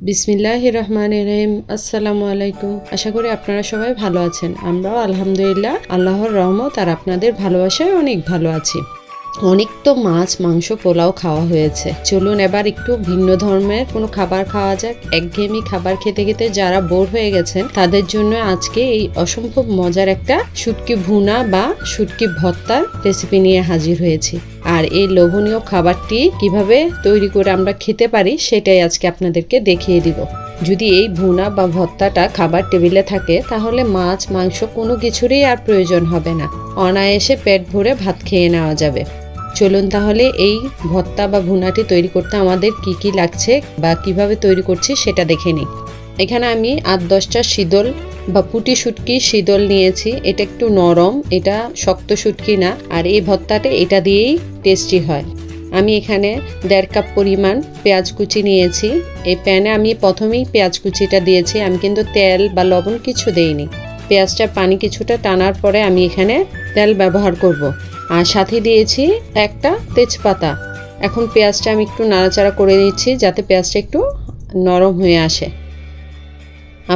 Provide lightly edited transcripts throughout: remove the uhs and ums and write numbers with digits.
বিসমিল্লাহির রহমানির রহিম। আসসালামু আলাইকুম। আশা করি আপনারা সবাই ভালো আছেন। আমরাও আলহামদুলিল্লাহ আল্লাহর রহমত আর আপনাদের ভালোবাসায় অনেক ভালো আছি। অনেক তো মাছ মাংস পোলাও খাওয়া হয়েছে, চলুন এবার একটু ভিন্ন ধর্মের কোনো খাবার খাওয়া যাক। একঘেয়েমি খাবার খেতে খেতে যারা বোর হয়ে গেছেন তাদের জন্য আজকে এই অসম্ভব মজার একটা শুটকি ভুনা বা শুটকি ভর্তার রেসিপি নিয়ে হাজির হয়েছি। আর এই লোভনীয় খাবারটি কিভাবে তৈরি করে আমরা খেতে পারি সেটাই আজকে আপনাদেরকে দেখিয়ে দিব। যদি এই ভুনা বা ভর্তাটা খাবার টেবিলে থাকে তাহলে মাছ মাংস কোনো কিছুরই আর প্রয়োজন হবে না, অনায়াসে পেট ভরে ভাত খেয়ে নেওয়া যাবে। চলুন তাহলে এই ভর্তা বা ভুনাটি তৈরি করতে আমাদের কি কি লাগছে বা কিভাবে তৈরি করছি সেটা দেখে নিই। এখানে আমি 8-10টা শীতল বা পুঁটি শুটকি শীতল নিয়েছি। এটা একটু নরম, এটা শক্ত শুটকি না। আর এই ভর্তাটা এটা দিয়েই টেস্টি হয়। আমি এখানে 1.5 কাপ পরিমাণ পেঁয়াজ কুচি নিয়েছি। এই প্যানে আমি প্রথমেই পেঁয়াজ কুচিটা দিয়েছি, আমি কিন্তু তেল বা লবণ কিছু দেইনি। পেঁয়াজটার পানি কিছুটা টানার পরে আমি এখানে তেল ব্যবহার করব। আর সাথে দিয়েছি একটা তেজপাতা। এখন পেঁয়াজটা আমি একটু নাড়াচাড়া করে নিচ্ছি যাতে পেঁয়াজটা একটু নরম হয়ে আসে।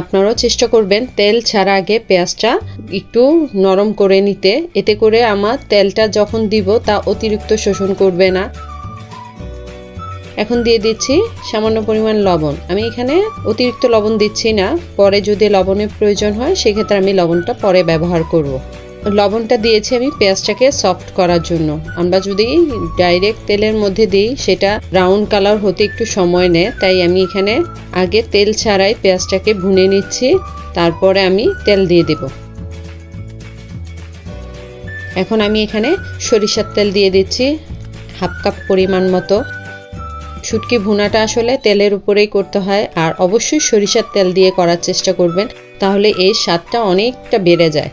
আপনারাও চেষ্টা করবেন তেল ছাড়া আগে পেঁয়াজটা একটু নরম করে নিতে, এতে করে আমার তেলটা যখন দিব তা অতিরিক্ত শোষণ করবে না। এখন দিয়ে দিচ্ছি সামান্য পরিমাণ লবণ। আমি এখানে অতিরিক্ত লবণ দিচ্ছি না, পরে যদি লবণের প্রয়োজন হয় সেক্ষেত্রে আমি লবণটা পরে ব্যবহার করব। লবণটা দিয়েছি আমি পেঁয়াজটাকে সফট করার জন্য। আমরা যদি ডাইরেক্ট তেলের মধ্যে দিই সেটা ব্রাউন কালার হতে একটু সময় নেয়, তাই আমি এখানে আগে তেল ছাড়াই পেঁয়াজটাকে ভুনে নিচ্ছি, তারপরে আমি তেল দিয়ে দেব। এখন আমি এখানে সরিষার তেল দিয়ে দিচ্ছি 1/2 কাপ পরিমাণ মতো। শুটকি ভুনাটা আসলে তেলের উপরেই করতে হয়, আর অবশ্যই সরিষার তেল দিয়ে করার চেষ্টা করবেন, তাহলে এই স্বাদটা অনেকটা বেড়ে যায়।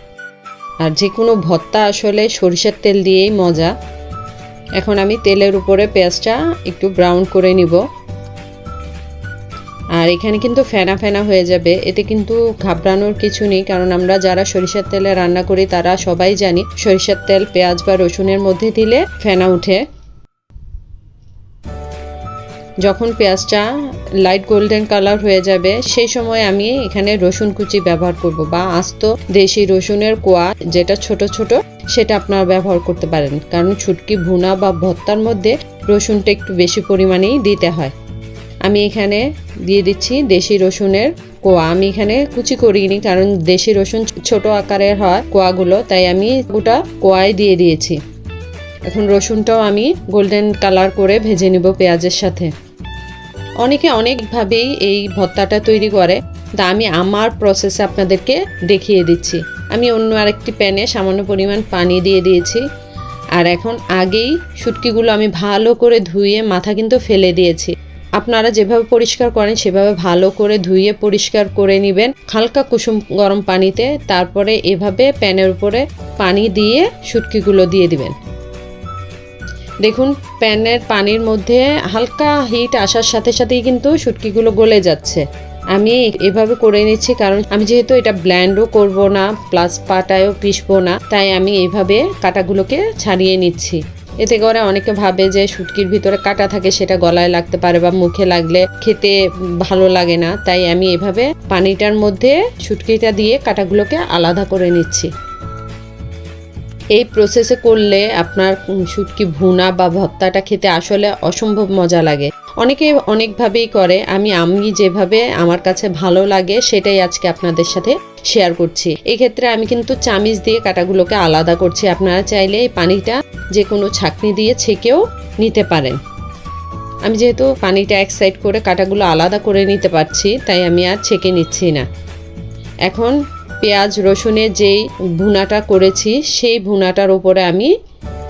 আর যে কোনো ভর্তা আসলে সরিষার তেল দিয়েই মজা। এখন আমি তেলের উপরে পেঁয়াজটা একটু ব্রাউন করে নিব। আর এখানে কিন্তু ফেনা ফেনা হয়ে যাবে, এতে কিন্তু ঘাবড়ানোর কিছু নেই, কারণ আমরা যারা সরিষার তেলে রান্না করি তারা সবাই জানি সরিষার তেল পেঁয়াজ বা রসুনের মধ্যে দিলে ফেনা উঠে। যখন পেঁয়াজটা লাইট গোল্ডেন কালার হয়ে যাবে সেই সময় আমি এখানে রসুন কুচি ব্যবহার করব, বা আস্ত দেশি রসুনের কোয়া যেটা ছোট ছোট সেটা আপনারা ব্যবহার করতে পারেন, কারণ শুটকি ভুনা বা ভর্তার মধ্যে রসুনটা একটু বেশি পরিমাণেই দিতে হয়। আমি এখানে দিয়ে দিচ্ছি দেশি রসুনের কোয়া। আমি এখানে কুচি করিনি, কারণ দেশি রসুন ছোট আকারের হয় কোয়াগুলো, তাই আমি গোটা কোয়াই দিয়ে দিয়েছি। এখন রসুনটাও আমি গোল্ডেন কালার করে ভেজে নিব পেঁয়াজের সাথে। অনেকে অনেকভাবেই এই ভর্তাটা তৈরি করে, তা আমি আমার প্রসেসে আপনাদেরকে দেখিয়ে দিচ্ছি। আমি অন্য আরেকটি প্যানে সামান্য পরিমাণ পানি দিয়ে দিয়েছি। আর এখন আগেই শুটকিগুলো আমি ভালো করে ধুয়ে মাথা কিন্তু ফেলে দিয়েছি। আপনারা যেভাবে পরিষ্কার করেন সেভাবে ভালো করে ধুয়ে পরিষ্কার করে নেবেন হালকা কুসুম গরম পানিতে। তারপরে এভাবে প্যানের উপরে পানি দিয়ে শুটকিগুলো দিয়ে দিবেন। দেখুন প্যানের পানির মধ্যে হালকা হিট আসার সাথে সাথেই কিন্তু শুটকিগুলো গলে যাচ্ছে। আমি এভাবে করে নিচ্ছি, কারণ আমি যেহেতু এটা ব্লেন্ডও করব না প্লাস পাটায়ও পিষবো না, তাই আমি এইভাবে কাঁটাগুলোকে ছাড়িয়ে নিচ্ছি। এতে করে অনেকে ভাবে যে শুটকির ভিতরে কাঁটা থাকে, সেটা গলায় লাগতে পারে বা মুখে লাগলে খেতে ভালো লাগে না, তাই আমি এভাবে পানিটার মধ্যে শুটকিটা দিয়ে কাঁটাগুলোকে আলাদা করে নিচ্ছি। এই প্রসেসে করলে আপনার শুটকি ভুনা বা ভর্তাটা খেতে আসলে অসম্ভব মজা লাগে। অনেকে অনেকভাবেই করে, আমি যেভাবে আমার কাছে ভালো লাগে সেটাই আজকে আপনাদের সাথে শেয়ার করছি। এক্ষেত্রে আমি কিন্তু চামিচ দিয়ে কাঁটাগুলোকে আলাদা করছি। আপনারা চাইলে এই পানিটা যে কোনো ছাঁকনি দিয়ে ছেঁকেও নিতে পারেন। আমি যেহেতু পানিটা এক সাইড করে কাঁটাগুলো আলাদা করে নিতে পারছি, তাই আমি আর ছেঁকে নিচ্ছি না। এখন পেঁয়াজ রসুনের যেই ভুনাটা করেছি সেই ভুনাটার উপরে আমি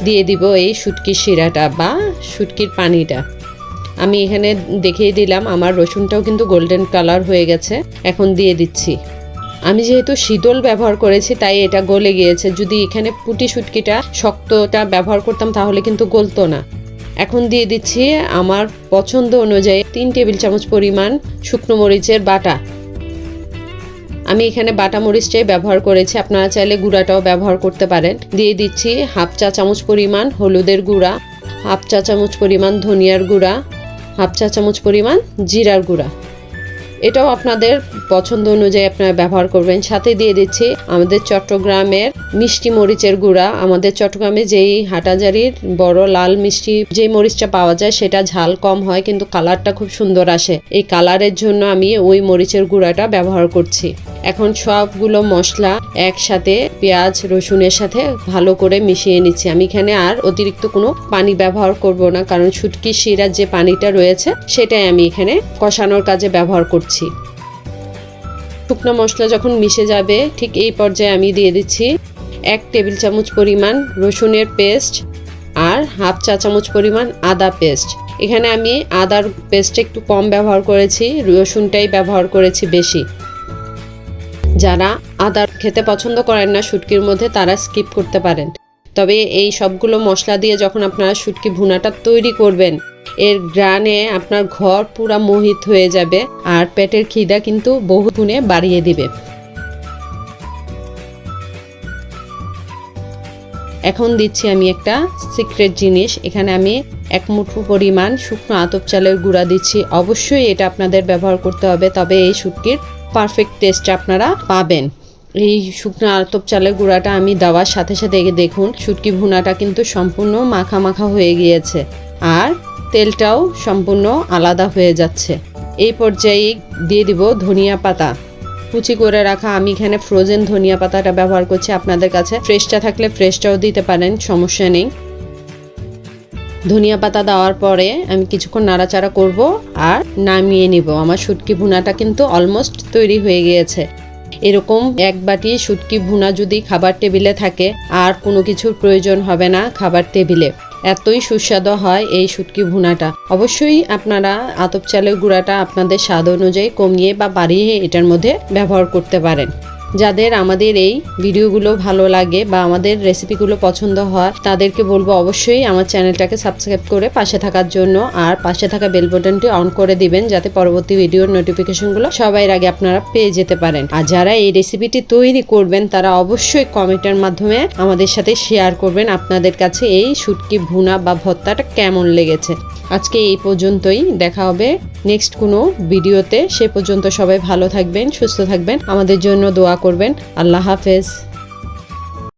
দিয়ে দিব এই শুটকির শিরাটা বা শুটকির পানিটা। আমি এখানে দেখিয়ে দিলাম আমার রসুনটাও কিন্তু গোল্ডেন কালার হয়ে গেছে। এখন দিয়ে দিচ্ছি। আমি যেহেতু শীতল ব্যবহার করেছি তাই এটা গলে গিয়েছে। যদি এখানে পুঁটি শুটকিটা শক্তটা ব্যবহার করতাম তাহলে কিন্তু গলতো না। এখন দিয়ে দিচ্ছি আমার পছন্দ অনুযায়ী 3 টেবিল চামচ পরিমাণ শুকনো মরিচের বাটা। আমি এখানে বাটা মরিচটাই ব্যবহার করেছি, আপনারা চাইলে গুঁড়াটাও ব্যবহার করতে পারেন। দিয়ে দিচ্ছি 1/2 চা চামচ পরিমাণ হলুদের গুঁড়া, 1/2 চা চামচ পরিমাণ ধনিয়ার গুঁড়া, 1/2 চা চামচ পরিমাণ জিরার গুঁড়া। এটাও আপনাদের পছন্দ অনুযায়ী আপনারা ব্যবহার করবেন। সাথে দিয়ে দিচ্ছি আমাদের চট্টগ্রামের মিষ্টি মরিচের গুঁড়া। আমাদের চট্টগ্রামে যেই হাটাজারির বড় লাল মিষ্টি যে মরিচটা পাওয়া যায় সেটা ঝাল কম হয় কিন্তু কালারটা খুব সুন্দর আসে। এই কালারের জন্য আমি ওই মরিচের গুঁড়াটা ব্যবহার করছি। এখন সবগুলো মশলা একসাথে পেঁয়াজ রসুনের সাথে ভালো করে মিশিয়ে নিচ্ছি। আমি এখানে আর অতিরিক্ত কোনো পানি ব্যবহার করব না, কারণ শুটকির শিরার যে পানিটা রয়েছে সেটাই আমি এখানে কষানোর কাজে ব্যবহার করছি। শুকনো মশলা যখন মিশে যাবে ঠিক এই পর্যায়ে আমি দিয়ে দিচ্ছি 1 টেবিল চামচ পরিমাণ রসুনের পেস্ট আর হাফ চা চামচ পরিমাণ আদা পেস্ট। এখানে আমি আদার পেস্ট একটু কম ব্যবহার করেছি, রসুনটাই ব্যবহার করেছি বেশি। যারা আদা খেতে পছন্দ করেন না শুটকির মধ্যে তারা স্কিপ করতে পারেন। তবে এই সবগুলো মশলা দিয়ে যখন আপনারা শুটকি ভুনাটা তৈরি করবেন এর ঘ্রাণে আপনার ঘর পুরা মোহিত হয়ে যাবে আর পেটের খিদা কিন্তু বহু গুণে বাড়িয়ে দিবে। এখন দিচ্ছি আমি একটা সিক্রেট জিনিস। এখানে আমি 1 মুঠো পরিমাণ শুকনো আতপ চালের গুঁড়া দিচ্ছি। অবশ্যই এটা আপনাদের ব্যবহার করতে হবে, তবে এই শুটকির পারফেক্ট টেস্ট আপনারা পাবেন। এই শুকনো আতপ চালের গুঁড়াটা আমি দেওয়ার সাথে সাথে দেখুন শুটকি ভুনাটা কিন্তু সম্পূর্ণ মাখা মাখা হয়ে গিয়েছে আর তেলটাও সম্পূর্ণ আলাদা হয়ে যাচ্ছে। এই পর্যায়ে দিয়ে দিব ধনিয়া পাতা কুচি করে রাখা। আমি এখানে ফ্রোজেন ধনিয়া পাতাটা ব্যবহার করছি, আপনাদের কাছে ফ্রেশটা থাকলে ফ্রেশটাও দিতে পারেন, সমস্যা নেই। ধনিয়া পাতা দেওয়ার পরে আমি কিছুক্ষণ নাড়াচাড়া করব আর নামিয়ে নিব। আমার শুটকি ভুনাটা কিন্তু অলমোস্ট তৈরি হয়ে গিয়েছে। এরকম 1 বাটি শুটকি ভুনা যদি খাবার টেবিলে থাকে আর কোনো কিছুর প্রয়োজন হবে না খাবার টেবিলে। এতই সুস্বাদু হয় এই শুটকি ভুনাটা। অবশ্যই আপনারা আতপ চালের গুঁড়াটা আপনাদের স্বাদ অনুযায়ী কমিয়ে বা বাড়িয়ে এটার মধ্যে ব্যবহার করতে পারেন। যাদের আমাদের এই ভিডিওগুলো ভালো লাগে বা আমাদের রেসিপিগুলো পছন্দ হয় তাদেরকে বলবো অবশ্যই আমার চ্যানেলটাকে সাবস্ক্রাইব করে পাশে থাকার জন্য, আর পাশে থাকা বেল বাটনটি অন করে দিবেন যাতে পরবর্তী ভিডিওর নোটিফিকেশনগুলো সবার আগে আপনারা পেয়ে যেতে পারেন। আর যারা এই রেসিপিটি তৈরি করবেন তারা অবশ্যই কমেন্টের মাধ্যমে আমাদের সাথে শেয়ার করবেন আপনাদের কাছে এই শুটকি ভুনা বা ভর্তাটা কেমন লেগেছে। আজকে এই পর্যন্তই, দেখা হবে নেক্সট কোনো ভিডিওতে। সে পর্যন্ত সবাই ভালো থাকবেন, সুস্থ থাকবেন, আমাদের জন্য দোয়া করবেন। আল্লাহ হাফেজ।